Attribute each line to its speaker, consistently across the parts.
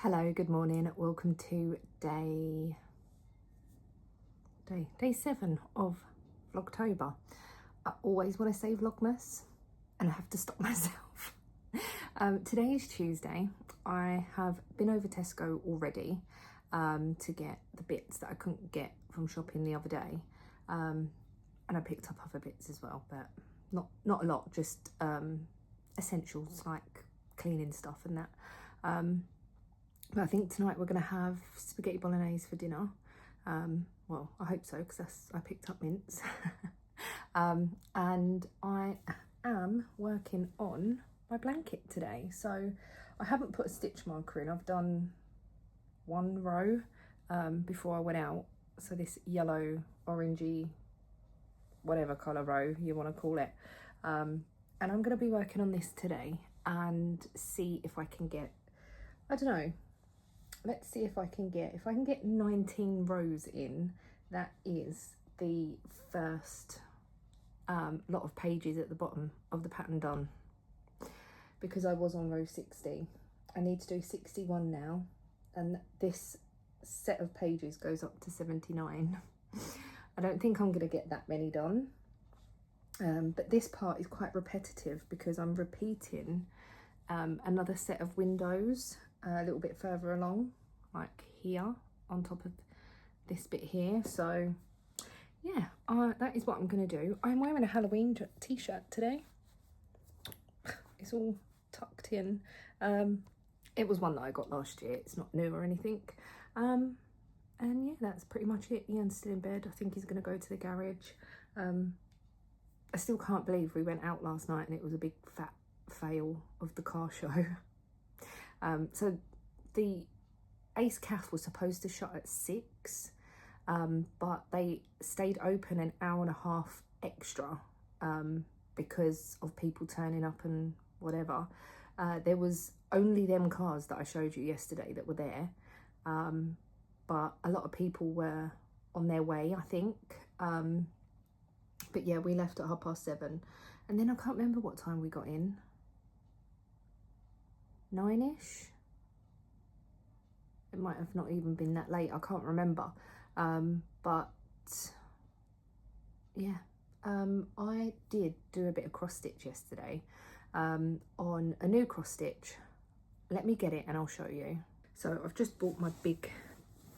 Speaker 1: Hello, good morning. Welcome to day 7 of Vlogtober. I always want to say Vlogmas and I have to stop myself. Today is Tuesday. I have been over Tesco already to get the bits that I couldn't get from shopping the other day. And I picked up other bits as well, but not a lot, just essentials like cleaning stuff and that. But I think tonight we're going to have spaghetti bolognese for dinner. Well, I hope so, because I picked up mince. And I am working on my blanket today. So I haven't put a stitch marker in. I've done one row before I went out. So this yellow, orangey, whatever colour row you want to call it. And I'm going to be working on this today and see if I can get, I don't know, let's see if I can get 19 rows in. That is the first lot of pages at the bottom of the pattern done, because I was on row 60. I need to do 61 now, and this set of pages goes up to 79. I don't think I'm going to get that many done, but this part is quite repetitive because I'm repeating another set of windows a little bit further along, like here on top of this bit here. So yeah, that is what I'm gonna do. I'm wearing a Halloween t-shirt today. It's all tucked in. It was one that I got last year. It's not new or anything. And yeah, that's pretty much it. Ian's still in bed. I think he's gonna go to the garage. I still can't believe we went out last night and it was a big fat fail of the car show. So the Ace Cafe was supposed to shut at 6, but they stayed open an hour and a half extra because of people turning up and whatever. There was only them cars that I showed you yesterday that were there, but a lot of people were on their way, I think. But yeah, we left at 7:30, and then I can't remember what time we got in. 9ish. It might have not even been that late, I can't remember. But yeah, I did do a bit of cross stitch yesterday on a new cross stitch. Let me get it and I'll show you. So I've just brought my big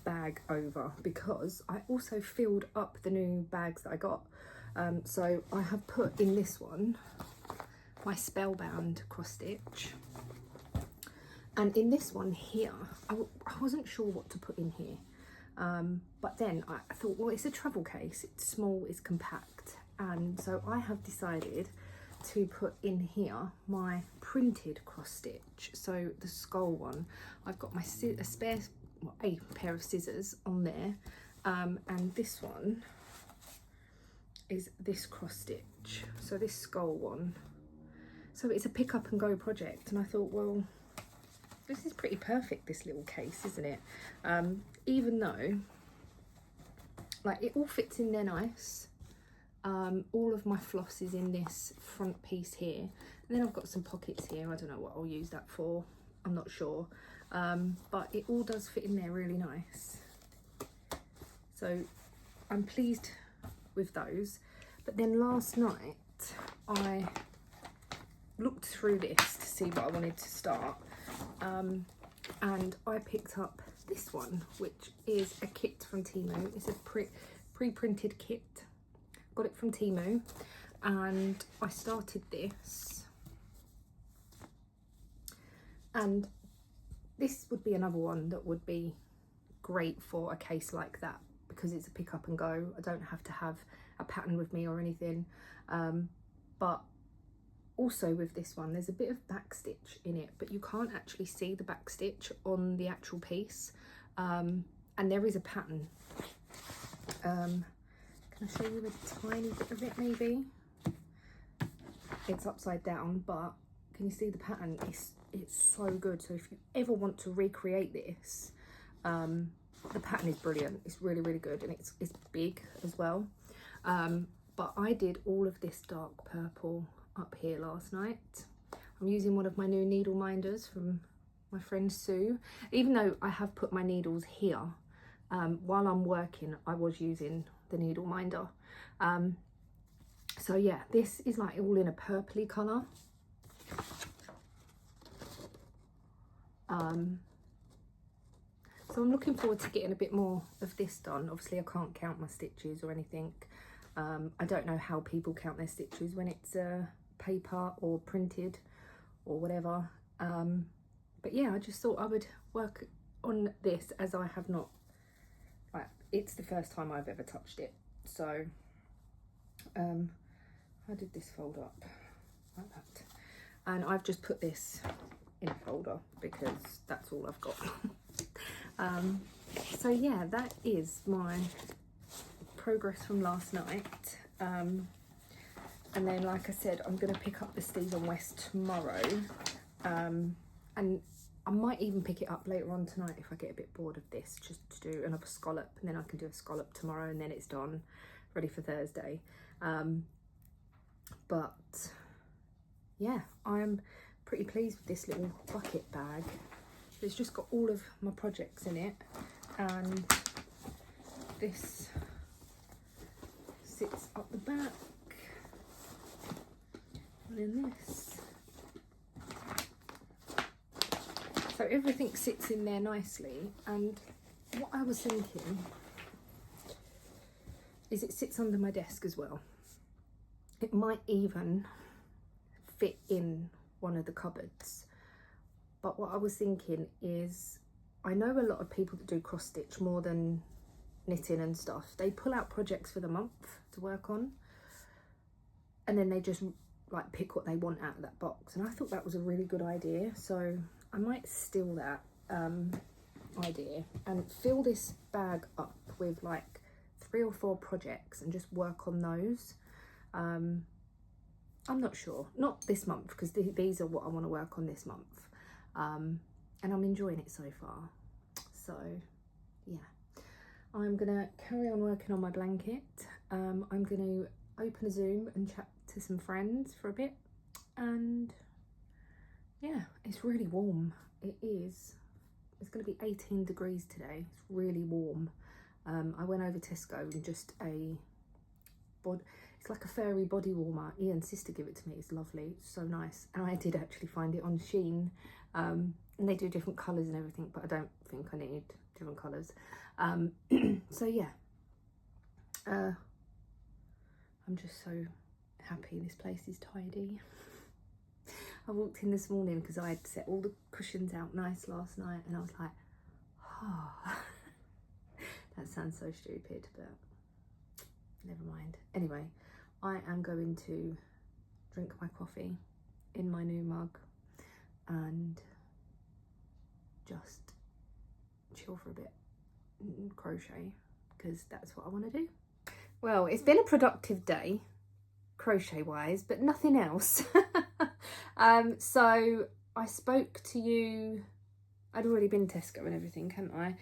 Speaker 1: bag over because I also filled up the new bags that I got. So I have put in this one my Spellbound cross stitch. And in this one here, I wasn't sure what to put in here. But then I thought, well, it's a travel case. It's small, it's compact. And so I have decided to put in here my printed cross stitch. So the skull one, I've got my a pair of scissors on there. And this one is this cross stitch. So this skull one. So it's a pick up and go project. And I thought, well, this is pretty perfect, this little case, isn't it? Even though, like, it all fits in there nice. All of my floss is in this front piece here. And then I've got some pockets here. I don't know what I'll use that for. I'm not sure. But it all does fit in there really nice. So I'm pleased with those. But then last night, I looked through this to see what I wanted to start. And I picked up this one, which is a kit from Temu. It's a pre-printed kit. Got it from Temu, and I started this. And this would be another one that would be great for a case like that, because it's a pick up and go. I don't have to have a pattern with me or anything. But also with this one, there's a bit of back stitch in it, but you can't actually see the back stitch on the actual piece. And there is a pattern. Can I show you a tiny bit of it maybe? It's upside down, but can you see the pattern? It's so good. So if you ever want to recreate this, the pattern is brilliant. It's really, really good, and it's big as well. But I did all of this dark purple up here last night. I'm using one of my new needle minders from my friend Sue. Even though I have put my needles here, while I'm working, I was using the needle minder. So yeah, this is like all in a purpley colour. So I'm looking forward to getting a bit more of this done. Obviously I can't count my stitches or anything. I don't know how people count their stitches when it's paper or printed or whatever. But yeah, I just thought I would work on this, as I have not, like, it's the first time I've ever touched it. So how did this fold up? Like that. And I've just put this in a folder because that's all I've got. So yeah, that is my progress from last night. And then, like I said, I'm going to pick up the Steves on West tomorrow. And I might even pick it up later on tonight if I get a bit bored of this, just to do another scallop, and then I can do a scallop tomorrow, and then it's done, ready for Thursday. But yeah, I'm pretty pleased with this little bucket bag. It's just got all of my projects in it, and this sits up the back, and then this. So everything sits in there nicely, and what I was thinking is it sits under my desk as well. It might even fit in one of the cupboards. But what I was thinking is, I know a lot of people that do cross stitch more than knitting and stuff. They pull out projects for the month to work on, and then they just like pick what they want out of that box. And I thought that was a really good idea. So I might steal that idea and fill this bag up with like 3 or 4 projects and just work on those. I'm not sure, not this month, because these are what I want to work on this month. And I'm enjoying it so far. So yeah, I'm gonna carry on working on my blanket. I'm gonna open a Zoom and chat to some friends for a bit, and yeah, it's really warm. It is. It's gonna be 18 degrees today. It's really warm. I went over Tesco and just it's like a fairy body warmer. Ian's sister gave it to me. It's lovely. It's so nice. And I did actually find it on Shein. And they do different colours and everything, but I don't think I need different colours. So yeah. I'm just so happy this place is tidy. I walked in this morning because I had set all the cushions out nice last night, and I was like, oh. That sounds so stupid, but never mind. Anyway, I am going to drink my coffee in my new mug and just chill for a bit and crochet, because that's what I want to do. Well, it's been a productive day, crochet wise, but nothing else. So I spoke to you. I'd already been Tesco and everything, hadn't I?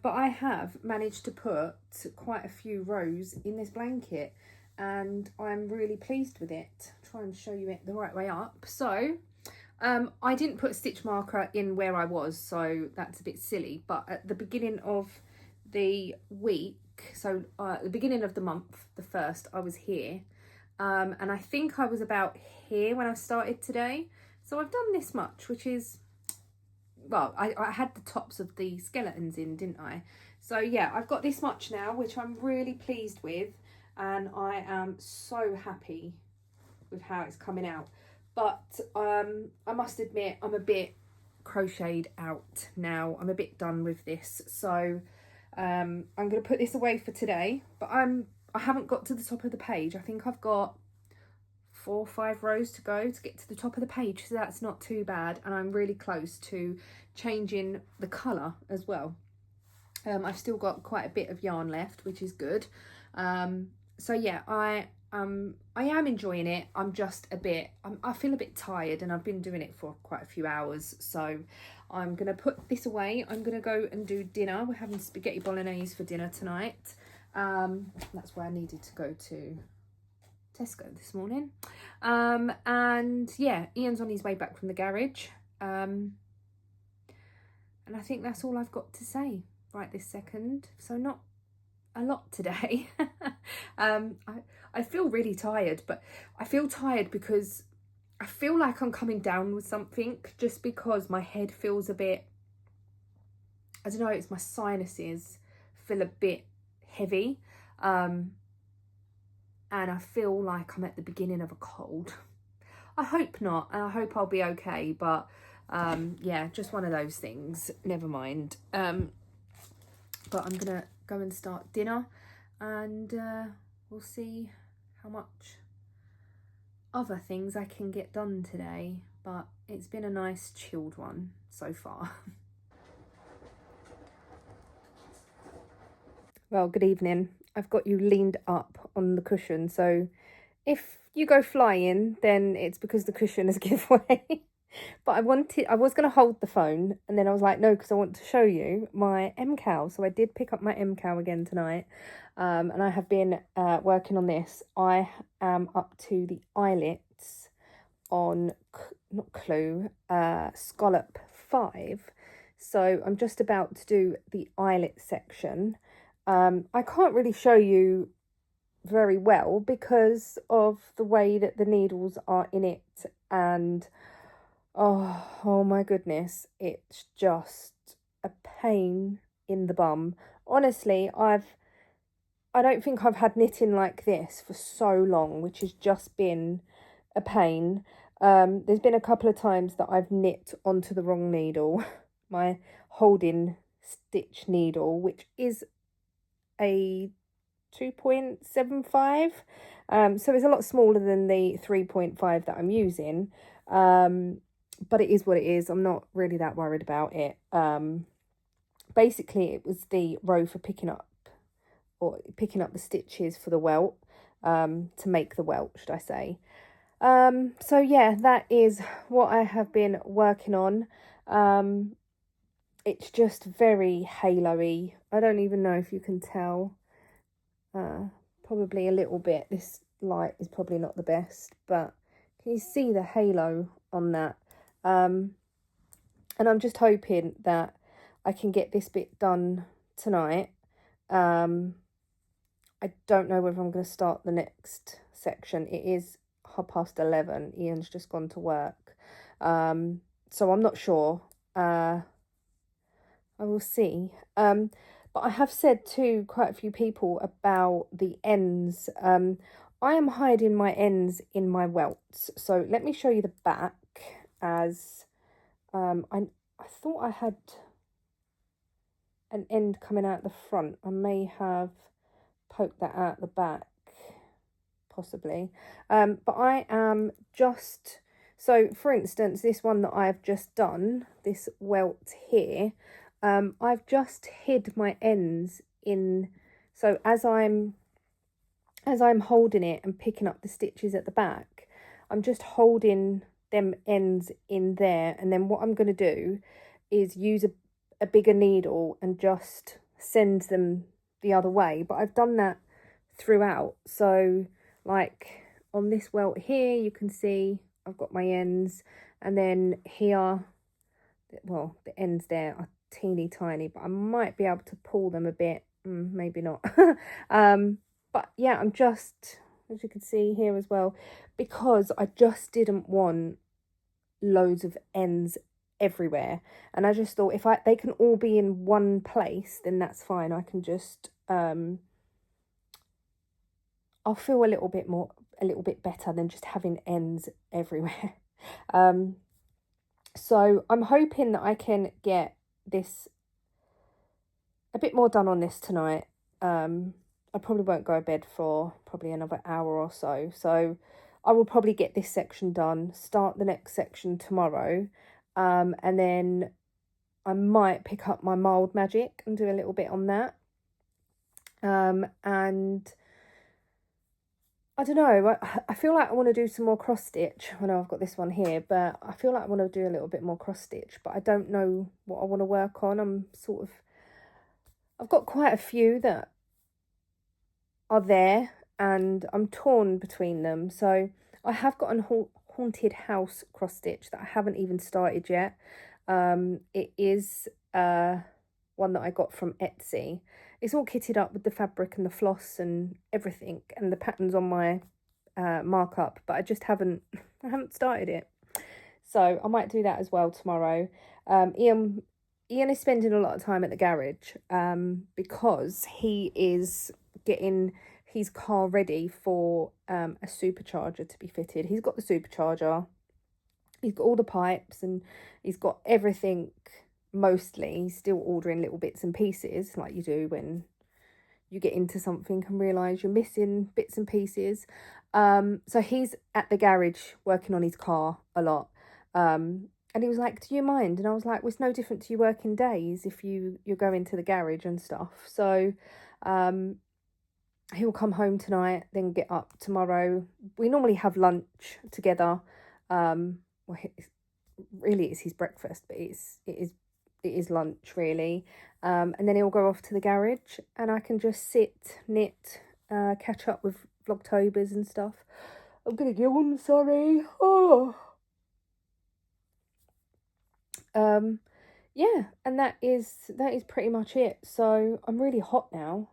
Speaker 1: But I have managed to put quite a few rows in this blanket, and I'm really pleased with it. Try and show you it the right way up. So I didn't put a stitch marker in where I was, so that's a bit silly. But at the beginning of the week, so the beginning of the month, the 1st, I was here. And I think I was about here when I started today. So I've done this much, which is, well, I had the tops of the skeletons in, didn't I? So yeah, I've got this much now, which I'm really pleased with, and I am so happy with how it's coming out. But I must admit, I'm a bit crocheted out now. I'm a bit done with this, so I'm going to put this away for today. But I haven't got to the top of the page. I think I've got 4 or 5 rows to go to get to the top of the page, so that's not too bad, and I'm really close to changing the colour as well. I've still got quite a bit of yarn left, which is good. So yeah, I am enjoying it. I'm just a bit, I feel a bit tired, and I've been doing it for quite a few hours, so I'm going to put this away. I'm going to go and do dinner. We're having spaghetti bolognese for dinner tonight. That's why I needed to go to Tesco this morning. And yeah, Ian's on his way back from the garage. And I think that's all I've got to say right this second. So not a lot today. I feel really tired, but I feel tired because I feel like I'm coming down with something, just because my head feels a bit, I don't know, it's my sinuses feel a bit heavy. And I feel like I'm at the beginning of a cold. I hope not, and I hope I'll be okay, but yeah, just one of those things. Never mind. But I'm gonna go and start dinner, and we'll see how much other things I can get done today. But it's been a nice chilled one so far. Well, good evening. I've got you leaned up on the cushion, so if you go flying, then it's because the cushion has given way. But I was going to hold the phone, and then I was like, no, because I want to show you my MCAL. So I did pick up my MCAL again tonight, and I have been working on this. I am up to the eyelets on, not Clue, Scallop 5. So I'm just about to do the eyelet section. I can't really show you very well because of the way that the needles are in it, and oh my goodness, it's just a pain in the bum. Honestly, I don't think I've had knitting like this for so long, which has just been a pain. There's been a couple of times that I've knit onto the wrong needle, my holding stitch needle, which is a 2.75, so it's a lot smaller than the 3.5 that I'm using, but it is what it is. I'm not really that worried about it. Basically it was the row for picking up the stitches for the welt, to make the welt, should I say. So yeah, that is what I have been working on. It's just very halo-y. I don't even know if you can tell. Probably a little bit. This light is probably not the best, but can you see the halo on that? And I'm just hoping that I can get this bit done tonight. I don't know whether I'm going to start the next section. It is 11:30. Ian's just gone to work, so I'm not sure. I will see. But I have said to quite a few people about the ends. I am hiding my ends in my welts. So let me show you the back, as I thought I had an end coming out the front. I may have poked that out the back, possibly. But I am just, so for instance, this one that I've just done, this welt here, I've just hid my ends in, so as I'm holding it and picking up the stitches at the back, I'm just holding them ends in there, and then what I'm going to do is use a bigger needle and just send them the other way. But I've done that throughout, so like on this welt here you can see I've got my ends, and then here, well, the ends there are teeny tiny, but I might be able to pull them a bit, maybe not. But yeah, I'm just, as you can see here as well, because I just didn't want loads of ends everywhere, and I just thought if they can all be in one place, then that's fine. I can just I'll feel a little bit better than just having ends everywhere. So I'm hoping that I can get this a bit more done on this tonight. I probably won't go to bed for probably another hour or so. So I will probably get this section done, start the next section tomorrow. And then I might pick up my mild magic and do a little bit on that. And I don't know, I feel like I want to do some more cross stitch. I know I've got this one here, but I feel like I want to do a little bit more cross stitch, but I don't know what I want to work on. I've got quite a few that are there, and I'm torn between them. So I have got a haunted house cross stitch that I haven't even started yet. It is one that I got from Etsy. It's all kitted up with the fabric and the floss and everything, and the patterns on my markup, but I just haven't I haven't started it. So I might do that as well tomorrow. Ian is spending a lot of time at the garage because he is getting his car ready for a supercharger to be fitted. He's got the supercharger, he's got all the pipes, and he's got everything mostly. He's still ordering little bits and pieces like you do when you get into something and realise you're missing bits and pieces. So he's at the garage working on his car a lot. And he was like, do you mind? And I was like, well, it's no different to your working days if you're going to the garage and stuff. So he'll come home tonight, then get up tomorrow. We normally have lunch together. Well, really it's his breakfast, but it is lunch really. And then he'll go off to the garage and I can just sit, knit, catch up with Vlogtobers and stuff. I'm gonna yawn, sorry. Oh. Yeah, and that is pretty much it. So I'm really hot now.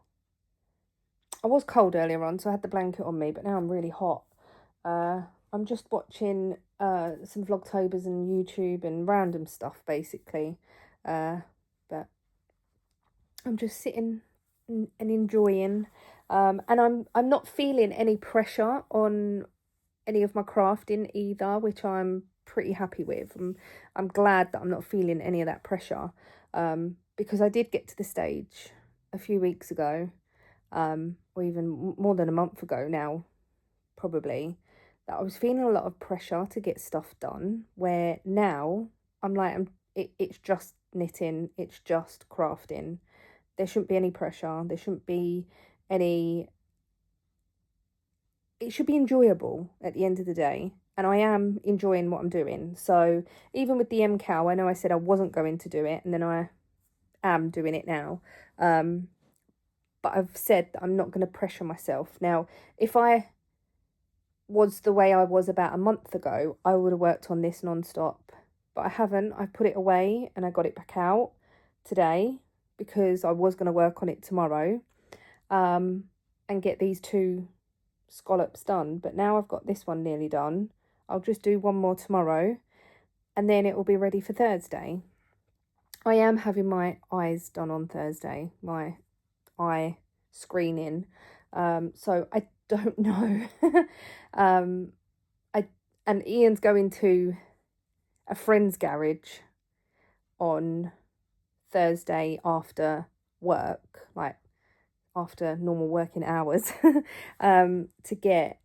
Speaker 1: I was cold earlier on, so I had the blanket on me, but now I'm really hot. I'm just watching some Vlogtobers and YouTube and random stuff basically. But I'm just sitting and enjoying. And I'm not feeling any pressure on any of my crafting either, which I'm pretty happy with. I'm glad that I'm not feeling any of that pressure, because I did get to the stage a few weeks ago, or even more than a month ago now, probably, that I was feeling a lot of pressure to get stuff done, where now I'm like, it's just knitting, it's just crafting. There shouldn't be any pressure, there shouldn't be any, it should be enjoyable at the end of the day. And I am enjoying what I'm doing. So even with the MCAL, I know I said I wasn't going to do it, and then I am doing it now. But I've said that I'm not going to pressure myself. Now, if I was the way I was about a month ago, I would have worked on this non-stop. But I haven't. I put it away and I got it back out today because I was going to work on it tomorrow, and get these two scallops done. But now I've got this one nearly done. I'll just do one more tomorrow and then it will be ready for Thursday. I am having my eyes done on Thursday, my eye screening. So I don't know. And Ian's going to a friend's garage on Thursday after work, like after normal working hours, to get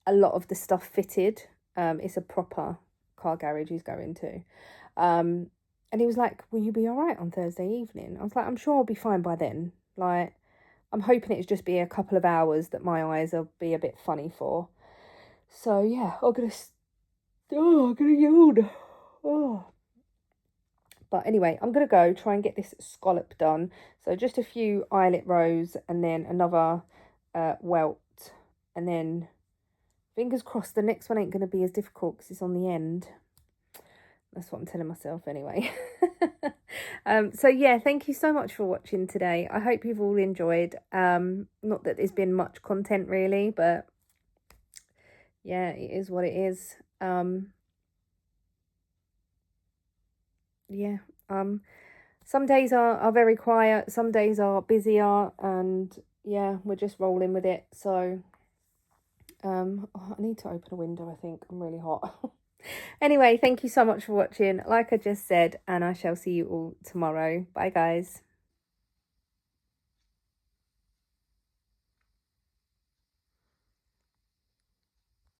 Speaker 1: a lot of the stuff fitted. It's a proper car garage he's going to. And he was like, will you be all right on Thursday evening? I was like, I'm sure I'll be fine by then. Like, I'm hoping it's just be a couple of hours that my eyes will be a bit funny for. So yeah, I'm gonna yawn. Oh. But anyway, I'm gonna go try and get this scallop done. So just a few eyelet rows and then another welt, and then fingers crossed the next one ain't going to be as difficult because it's on the end. That's what I'm telling myself anyway. So yeah, thank you so much for watching today. I hope you've all enjoyed. Not that there's been much content really, but yeah, it is what it is. Yeah. Some days are very quiet, some days are busier, and yeah, we're just rolling with it. So I need to open a window, I think. I'm really hot. Anyway, thank you so much for watching, like I just said, and I shall see you all tomorrow. Bye guys.